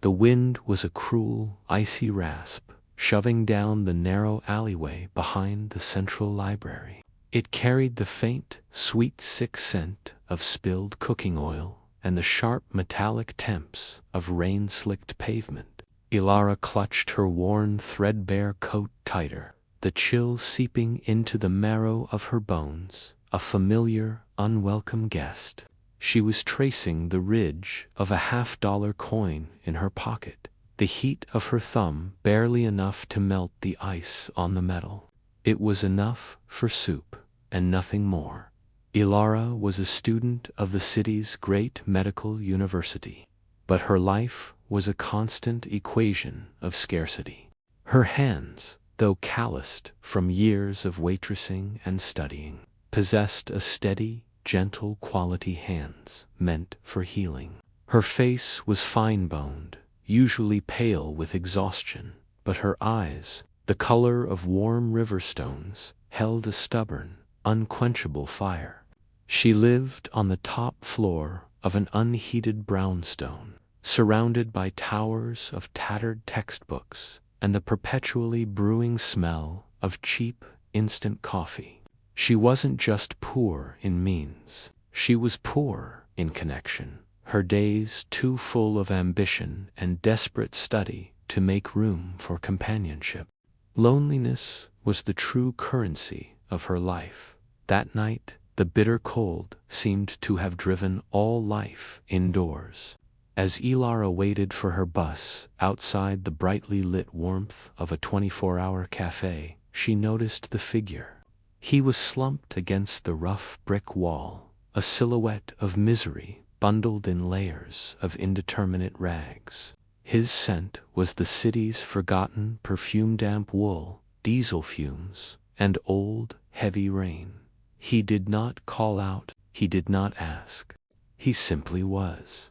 The wind was a cruel, icy rasp, shoving down the narrow alleyway behind the central library. It carried the faint, sweet sick scent of spilled cooking oil and the sharp metallic temps of rain-slicked pavement. Ilara clutched her worn, threadbare coat tighter, the chill seeping into the marrow of her bones, a familiar, unwelcome guest. She was tracing the ridge of a $50 coin in her pocket, the heat of her thumb barely enough to melt the ice on the metal. It was enough for soup, and nothing more. Ilara was a student of the city's great medical university, but her life was a constant equation of scarcity. Her hands, though calloused from years of waitressing and studying, possessed a steady, gentle quality hands meant for healing. Her face was fine-boned, usually pale with exhaustion, but her eyes, the color of warm river stones, held a stubborn, unquenchable fire. She lived on the top floor of an unheated brownstone, surrounded by towers of tattered textbooks and the perpetually brewing smell of cheap, instant coffee. She wasn't just poor in means, she was poor in connection, her days too full of ambition and desperate study to make room for companionship. Loneliness was the true currency of her life. That night, the bitter cold seemed to have driven all life indoors. As Ilara waited for her bus outside the brightly lit warmth of a 24-hour cafe, she noticed the figure. He was slumped against the rough brick wall, a silhouette of misery bundled in layers of indeterminate rags. His scent was the city's forgotten perfume-damp wool, diesel fumes, and old, heavy rain. He did not call out, he did not ask. He simply was.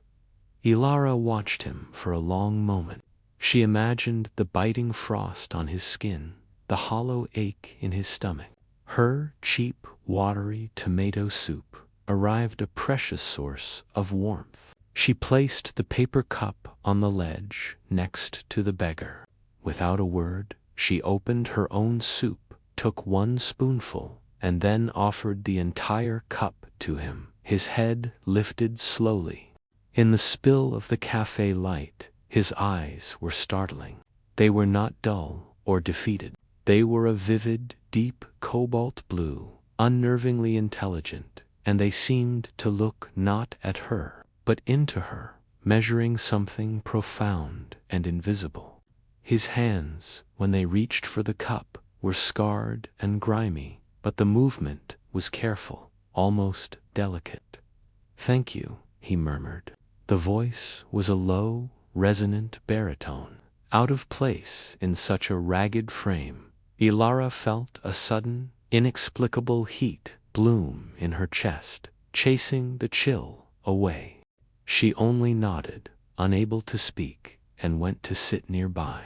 Ilara watched him for a long moment. She imagined the biting frost on his skin, the hollow ache in his stomach. Her cheap, watery tomato soup arrived a precious source of warmth. She placed the paper cup on the ledge next to the beggar. Without a word, she opened her own soup, took one spoonful, and then offered the entire cup to him, his head lifted slowly. In the spill of the cafe light, his eyes were startling. They were not dull or defeated. They were a vivid, deep cobalt blue, unnervingly intelligent, and they seemed to look not at her, but into her, measuring something profound and invisible. His hands, when they reached for the cup, were scarred and grimy, but the movement was careful, almost delicate. "Thank you," he murmured. The voice was a low, resonant baritone, out of place in such a ragged frame. Ilara felt a sudden, inexplicable heat bloom in her chest, chasing the chill away. She only nodded, unable to speak, and went to sit nearby.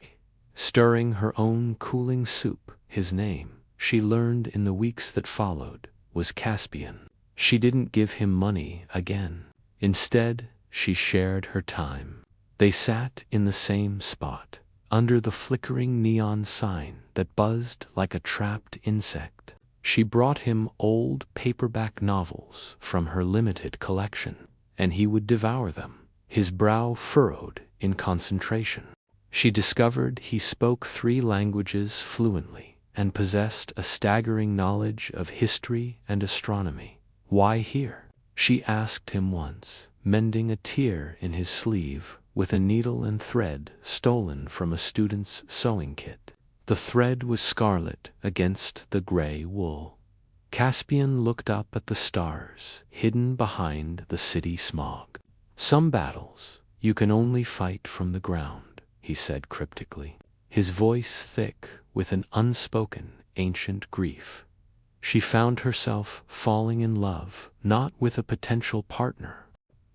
Stirring her own cooling soup, his name, she learned in the weeks that followed, was Caspian. She didn't give him money again. Instead, she shared her time. They sat in the same spot, under the flickering neon sign that buzzed like a trapped insect. She brought him old paperback novels from her limited collection, and he would devour them, his brow furrowed in concentration. She discovered he spoke 3 languages fluently and possessed a staggering knowledge of history and astronomy. "Why here?" she asked him once, mending a tear in his sleeve with a needle and thread stolen from a student's sewing kit. The thread was scarlet against the gray wool. Caspian looked up at the stars, hidden behind the city smog. "Some battles you can only fight from the ground," he said cryptically, his voice thick with an unspoken, ancient grief. She found herself falling in love, not with a potential partner,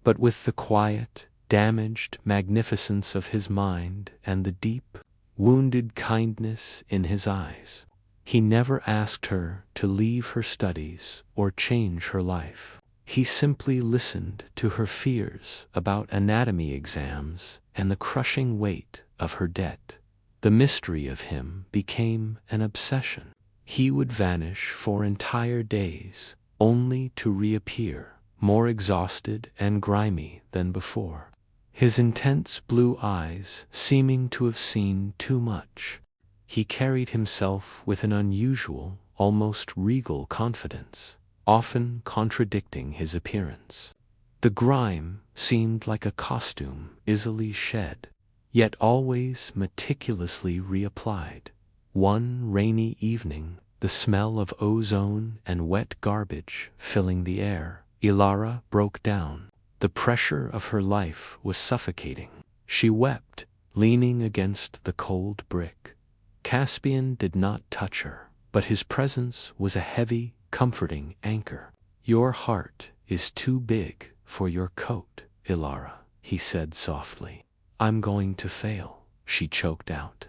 but with the quiet, damaged magnificence of his mind and the deep, wounded kindness in his eyes. He never asked her to leave her studies or change her life. He simply listened to her fears about anatomy exams and the crushing weight of her debt. The mystery of him became an obsession. He would vanish for entire days, only to reappear, more exhausted and grimy than before. His intense blue eyes seeming to have seen too much. He carried himself with an unusual, almost regal confidence, often contradicting his appearance. The grime seemed like a costume easily shed, yet always meticulously reapplied. One rainy evening, the smell of ozone and wet garbage filling the air, Ilara broke down. The pressure of her life was suffocating. She wept, leaning against the cold brick. Caspian did not touch her, but his presence was a heavy, comforting anchor. "Your heart is too big for your coat, Ilara," he said softly. "I'm going to fail," she choked out.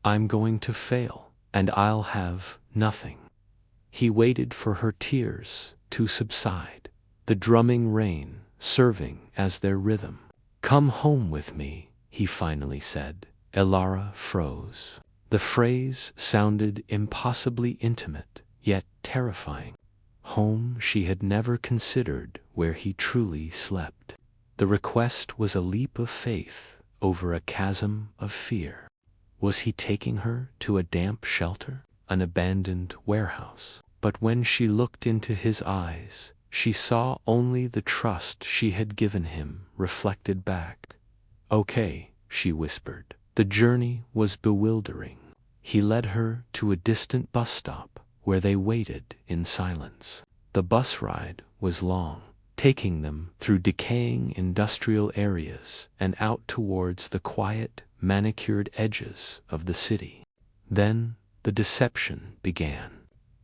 "I'm going to fail, and I'll have nothing." He waited for her tears to subside, the drumming rain serving as their rhythm. "Come home with me," he finally said. Ilara froze. The phrase sounded impossibly intimate, yet terrifying. Home she had never considered where he truly slept. The request was a leap of faith over a chasm of fear. Was he taking her to a damp shelter, an abandoned warehouse? But when she looked into his eyes, she saw only the trust she had given him reflected back. "Okay," she whispered. The journey was bewildering. He led her to a distant bus stop where they waited in silence. The bus ride was long, taking them through decaying industrial areas and out towards the quiet, manicured edges of the city. Then the deception began.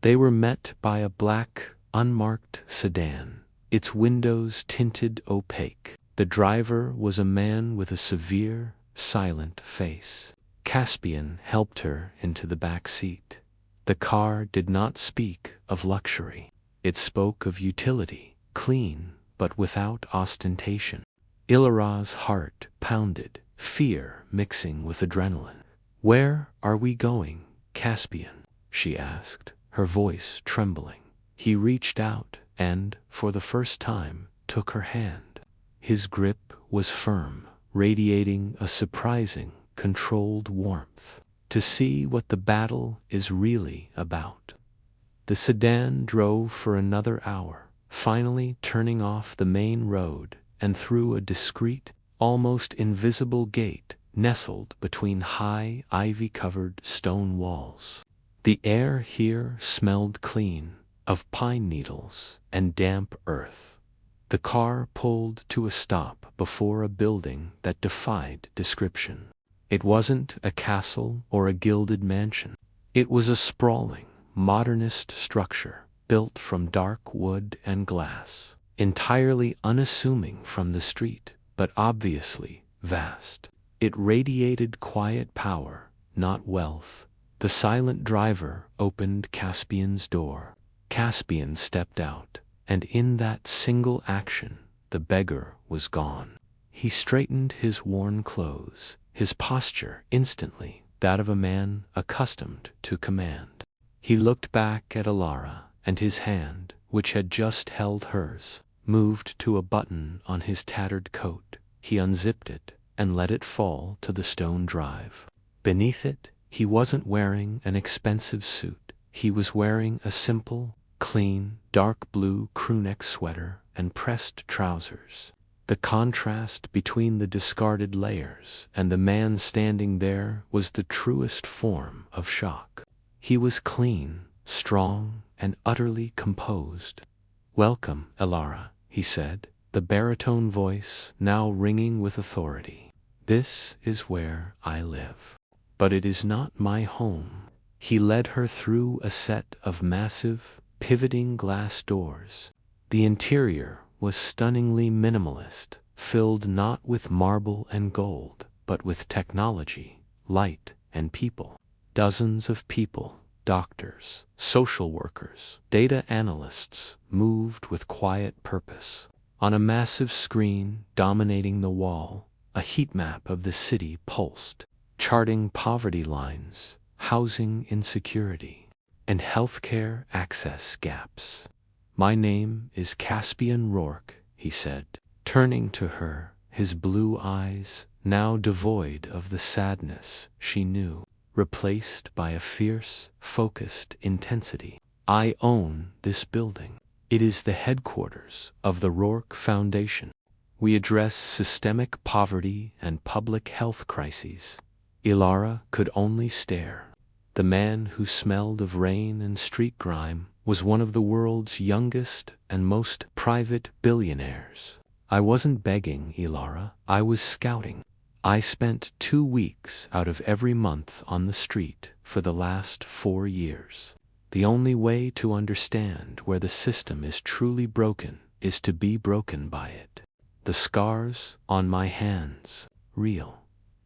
They were met by a black, unmarked sedan, its windows tinted opaque. The driver was a man with a severe, silent face. Caspian helped her into the back seat. The car did not speak of luxury. It spoke of utility, clean but without ostentation. Ilara's heart pounded, fear mixing with adrenaline. "Where are we going, Caspian?" she asked, her voice trembling. He reached out and, for the first time, took her hand. His grip was firm, radiating a surprising, controlled warmth. "To see what the battle is really about." The sedan drove for another hour, finally turning off the main road and through a discreet, almost invisible gate nestled between high, ivy-covered stone walls. The air here smelled clean, of pine needles and damp earth. The car pulled to a stop before a building that defied description. It wasn't a castle or a gilded mansion. It was a sprawling, modernist structure built from dark wood and glass, entirely unassuming from the street, but obviously vast. It radiated quiet power, not wealth. The silent driver opened Caspian's door. Caspian stepped out, and in that single action, the beggar was gone. He straightened his worn clothes, his posture instantly that of a man accustomed to command. He looked back at Ilara, and his hand, which had just held hers, moved to a button on his tattered coat. He unzipped it and let it fall to the stone drive. Beneath it, he wasn't wearing an expensive suit. He was wearing a simple, clean, dark blue crewneck sweater and pressed trousers. The contrast between the discarded layers and the man standing there was the truest form of shock. He was clean, strong, and utterly composed. "Welcome, Ilara," he said, the baritone voice now ringing with authority. "This is where I live. But it is not my home." He led her through a set of massive, pivoting glass doors. The interior was stunningly minimalist, filled not with marble and gold, but with technology, light, and people. Dozens of people, doctors, social workers, data analysts, moved with quiet purpose. On a massive screen dominating the wall, A heat map of the city pulsed, charting poverty lines, housing insecurity, and healthcare access gaps. "My name is Caspian Rourke," he said, turning to her, his blue eyes, now devoid of the sadness she knew, replaced by a fierce, focused intensity. "I own this building. It is the headquarters of the Rourke Foundation. We address systemic poverty and public health crises." Ilara could only stare. The man who smelled of rain and street grime was one of the world's youngest and most private billionaires. "I wasn't begging, Ilara, I was scouting. I spent 2 weeks out of every month on the street for the last 4 years. The only way to understand where the system is truly broken is to be broken by it. The scars on my hands, real.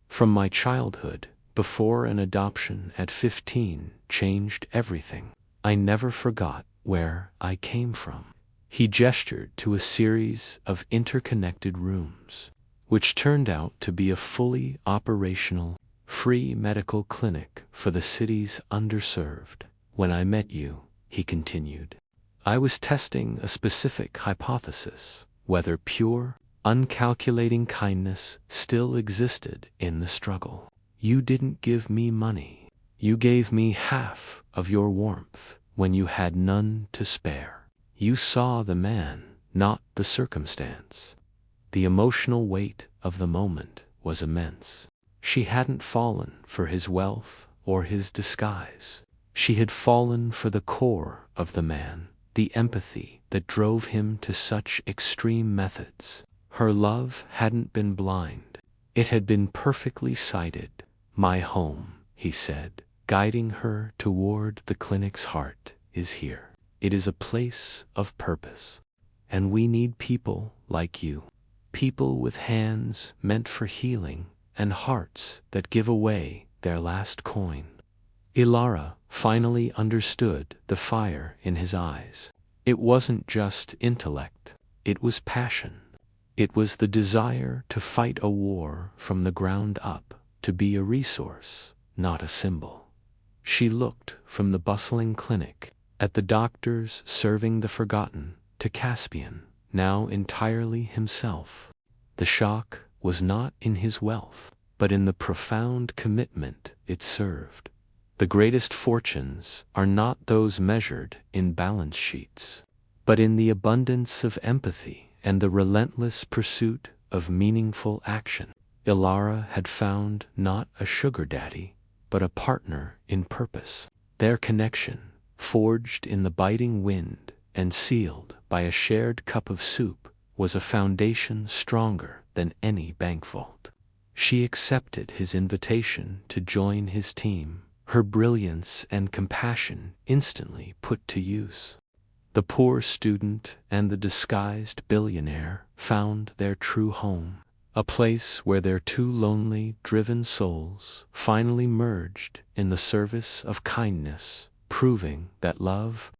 From my childhood, before an adoption at 15 changed everything. I never forgot where I came from." He gestured to a series of interconnected rooms, which turned out to be a fully operational, free medical clinic for the city's underserved. "When I met you," he continued, "I was testing a specific hypothesis, whether pure, uncalculating kindness still existed in the struggle. You didn't give me money. You gave me half of your warmth when you had none to spare. You saw the man, not the circumstance." The emotional weight of the moment was immense. She hadn't fallen for his wealth or his disguise. She had fallen for the core of the man, the empathy that drove him to such extreme methods. Her love hadn't been blind. It had been perfectly sighted. "My home," he said, guiding her toward the clinic's heart, "is here. It is a place of purpose. And we need people like you. People with hands meant for healing and hearts that give away their last coin." Ilara finally understood the fire in his eyes. It wasn't just intellect, it was passion. It was the desire to fight a war from the ground up, to be a resource, not a symbol. She looked from the bustling clinic, at the doctors serving the forgotten, to Caspian, now entirely himself. The shock was not in his wealth, but in the profound commitment it served. The greatest fortunes are not those measured in balance sheets, but in the abundance of empathy and the relentless pursuit of meaningful action. Ilara had found not a sugar daddy, but a partner in purpose. Their connection, forged in the biting wind and sealed by a shared cup of soup, was a foundation stronger than any bank vault. She accepted his invitation to join his team, her brilliance and compassion instantly put to use. The poor student and the disguised billionaire found their true home, a place where their 2 lonely, driven souls finally merged in the service of kindness, proving that love,